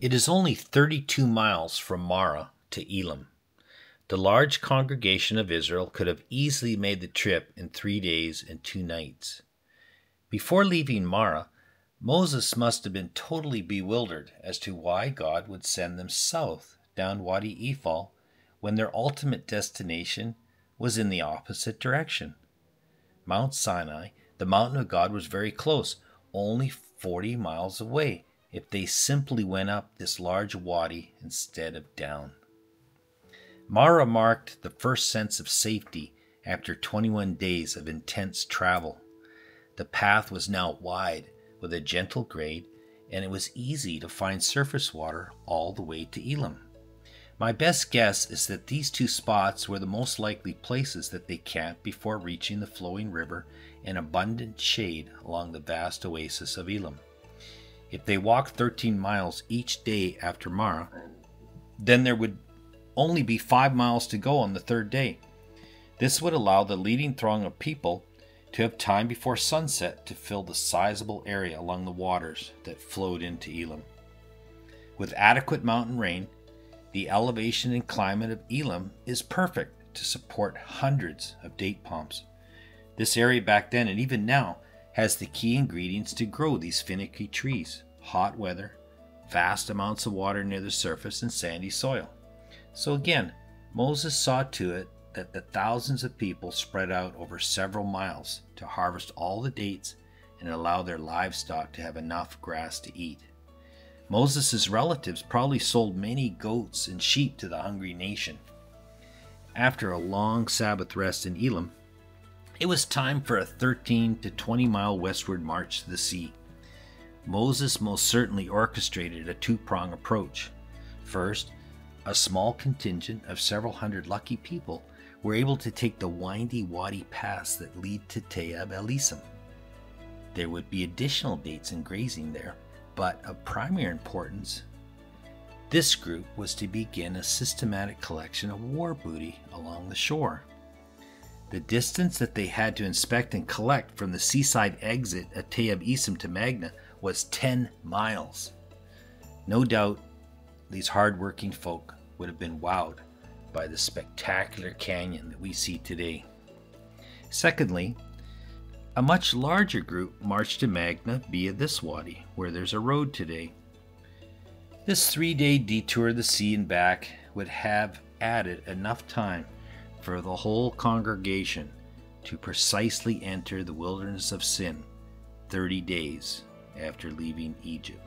It is only 32 miles from Marah to Elim. The large congregation of Israel could have easily made the trip in 3 days and 2 nights. Before leaving Marah, Moses must have been totally bewildered as to why God would send them south down Wadi Ephal when their ultimate destination was in the opposite direction. Mount Sinai, the mountain of God, was very close, only 40 miles away if they simply went up this large wadi instead of down. Marah marked the first sense of safety after 21 days of intense travel. The path was now wide with a gentle grade, and it was easy to find surface water all the way to Elim. My best guess is that these two spots were the most likely places that they camped before reaching the flowing river and abundant shade along the vast oasis of Elim. If they walked 13 miles each day after Marah, then there would only be 5 miles to go on the third day. This would allow the leading throng of people to have time before sunset to fill the sizable area along the waters that flowed into Elim. With adequate mountain rain, the elevation and climate of Elim is perfect to support hundreds of date palms. This area back then and even now has the key ingredients to grow these finicky trees: hot weather, vast amounts of water near the surface, and sandy soil. So again, Moses saw to it that the thousands of people spread out over several miles to harvest all the dates and allow their livestock to have enough grass to eat. Moses' relatives probably sold many goats and sheep to the hungry nation. After a long Sabbath rest in Elim, it was time for a 13 to 20 mile westward march to the sea. Moses most certainly orchestrated a two-prong approach. First, a small contingent of several hundred lucky people were able to take the windy wadi paths that lead to Teab Elisim. There would be additional dates and grazing there, but of primary importance, this group was to begin a systematic collection of war booty along the shore. The distance that they had to inspect and collect from the seaside exit at Teab Elisim to Magna was 10 miles. No doubt these hard-working folk would have been wowed by the spectacular canyon that we see today. Secondly, a much larger group marched to Magna via this wadi, where there's a road today. This 3-day detour of the sea and back would have added enough time for the whole congregation to precisely enter the wilderness of sin 30 days after leaving Egypt.